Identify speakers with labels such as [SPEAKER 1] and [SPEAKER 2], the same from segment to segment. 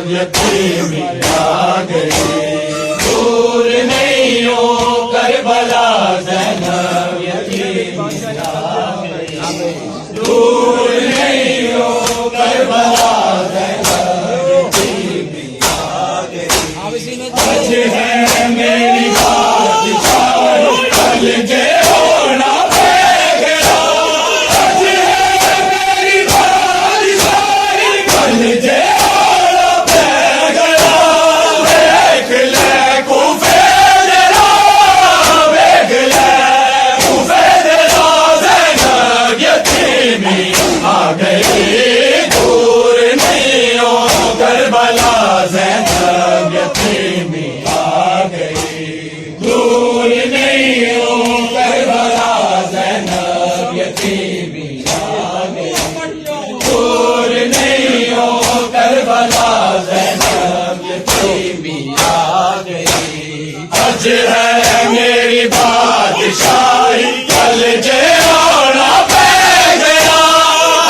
[SPEAKER 1] यतीमी आ गई। दूर नहीं हो करबला ज़ैनब यतीमी आ गई। दूर नहीं हो करबला ज़ैनब यतीमी आ गई। आज है मेरी बादशाही कल जे होना पेगला। आज है मेरी बादशाही कल जे होना पेगला। देख ले कूफे तेरा, देख ले कूफे तेरा ज़ैनब यतीमी आ गई। दूर नहीं हो करबला ज़ैनब यतीमी आ गई। दूर नहीं हो करबला ज़ैनब यतीमी आ गई। दूर नहीं हो करबला ज़ैनब यतीमी आ गई। आज है मेरी बादशाही कल जे होना पेगला।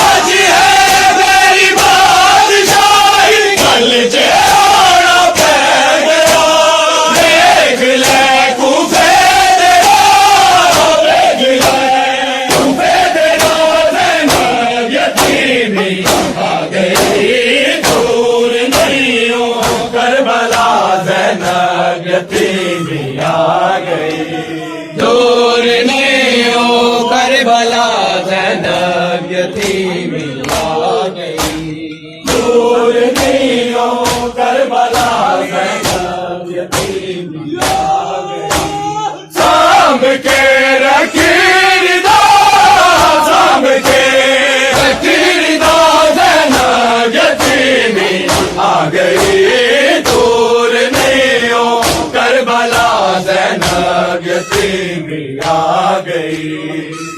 [SPEAKER 1] आज है मेरी बादशाही कल जे होना पेगला। देख ले कूफे तेरा, देख ले कूफे तेरा ज़ैनब यतीमी आ गई। दूर नहीं हो करबला ज़ैनब यतीमी आ गई। दूर नहीं हो करबला ज़ैनब यतीमी आ गई। दूर नहीं हो करबला ज़ैनब यतीमी आ गई। सांभ के रखीदा, सांभ के रखीदा ज़ैनब यतीमी आ गई। दूर नहीं हो करबला ज़ैनब यतीमी आ गई।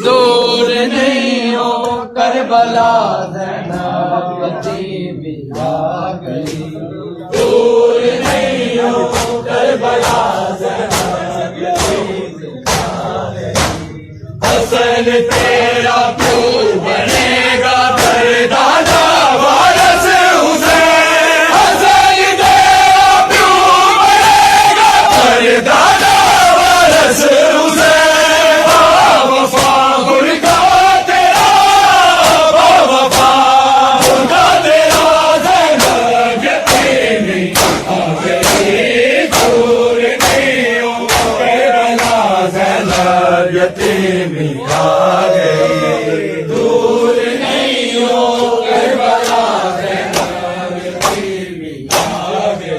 [SPEAKER 1] दूर नहीं हो करबला ज़ैनब यतीमी आ गई। दूर नहीं हो करबला ज़ैनब यतीमी आ गई। हसन तेरा क्यों बनेगा परदादा वारस हुसैन। हसन तेरा क्यों बनेगा परदादा वारस हुसैन। बावफा बुरका तेरा, बावफा बुरका तेरा ज़ैनब यतीमी आ गई। दूर नहीं हो करबला ज़ैनब यतीमी आ गई। दूर नहीं हो करबला ज़ैनब यतीमी आ गई।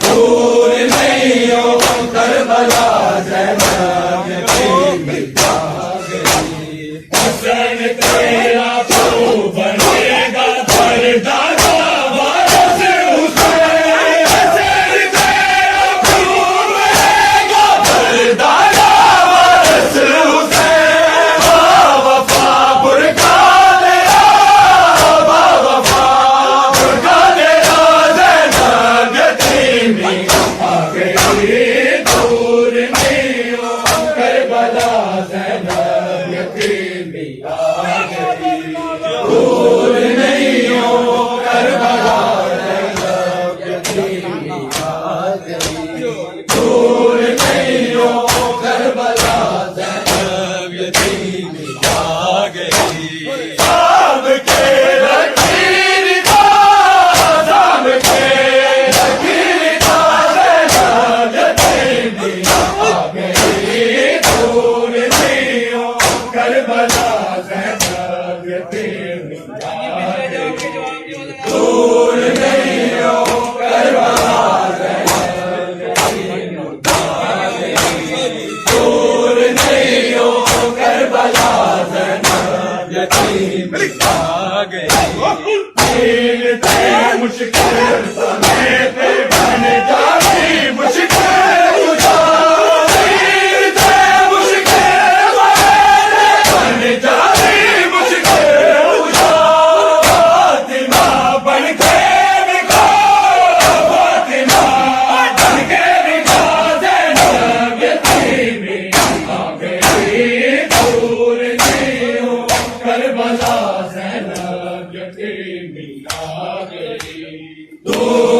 [SPEAKER 1] दूर नहीं हो करबला ज़ैनब यतीमी आ गई। हसन तेरा क्यों बनेगा परदादा वारस हुसैन। हसन तेरा क्यों बनेगा परदादा वारस हुसैन। बावफा बुरका तेरा, बावफा बुरका तेरा ज़ैनब यतीमी आ गई। दूर नहीं हो करबला ज़ैनब यतीमी आ गई। दूर नहीं हो करबला ज़ैनब यतीमी आ गई। दूर नहीं हो करबला ज़ैनब यतीमी आ गई। सांभ के रखीदा, सांभ के रखीदा ज़ैनब यतीमी आ गई। दूर नहीं हो करबला ज़ैनब यतीमी आ गई। दूर नहीं हो करबला ज़ैनब यतीमी आ गई। दूर नहीं हो करबला ज़ैनब यतीमी आ गई। दिल थे मुश्किल समय पे बन जाती मुश्किल कुशा। दिल थे मुश्किल समय पे बन जाती मुश्किल कुशा। फातिमा बन के बिका, फातिमा बन के बिका ज़ैनब यतीमी आ गई। दूर नहीं हो करबला ज़ैनब यतीमी आ गई। दूर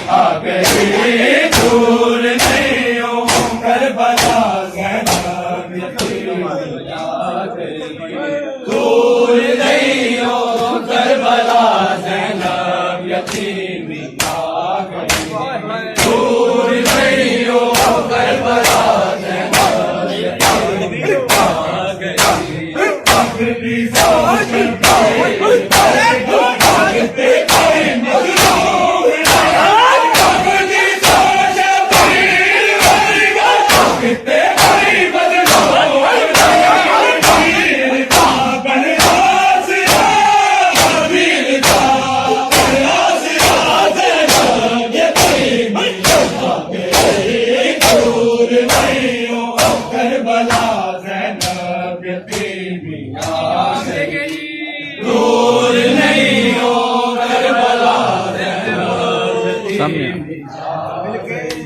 [SPEAKER 1] आ गई, दूर नहीं हो करबला ज़ैनब यतीमी आ गई, दूर नहीं हो करबला ज़ैनब यतीमी आ गई, दूर नहीं हो करबला ज़ैनब यतीमी आ गई। अपनी सोच भागते आए मजलूम, अपनी सोच भागते आए मजलूम, वीर का बनवासिया, वीर का बनवासिया ज़ैनब यतीमी आ गई, दूर नहीं हो करबला ज़ैनब यतीमी आ गई, दूर नहीं हो करबला ज़ैनब यतीमी आ गई,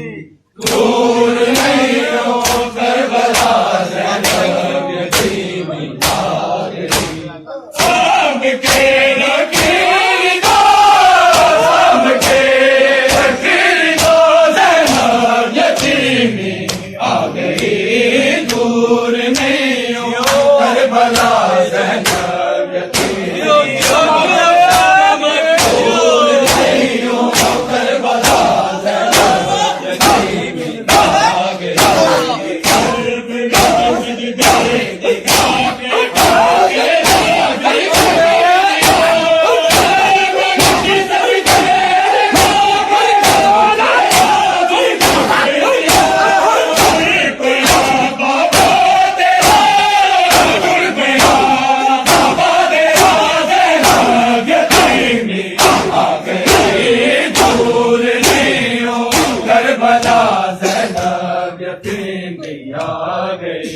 [SPEAKER 1] दूर नहीं हो करबला ज़ैनब यतीमी आ गई। सबके लकीर दो, सबके लकीर दो ज़ैनब यतीमी आ गई, दूर नहीं हो करबला ज़ैनब यतीमी आ गई, दूर नहीं हो करबला ज़ैनब यतीमी आ गई। सर्व सजदे दिखा के भागे भागे करबला ज़ैनब यतीमी आ गई,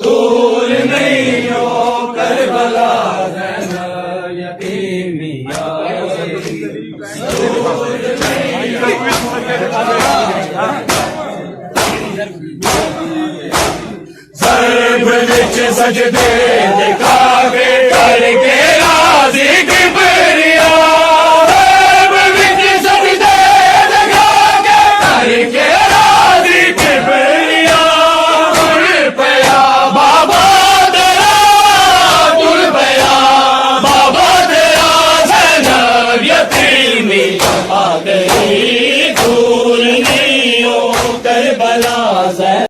[SPEAKER 1] दूर नहीं हो करबला ज़ैनब यतीमी आ गई, दूर नहीं सर्व विच सजदे दिखा के करके राज़ी किबरिया, सर्व विच सजदे करके राज़ी किबरिया, तुल पया बाबा तेरा, तुल पया बाबा तेरा ज़ैनब यतीमी आ गई,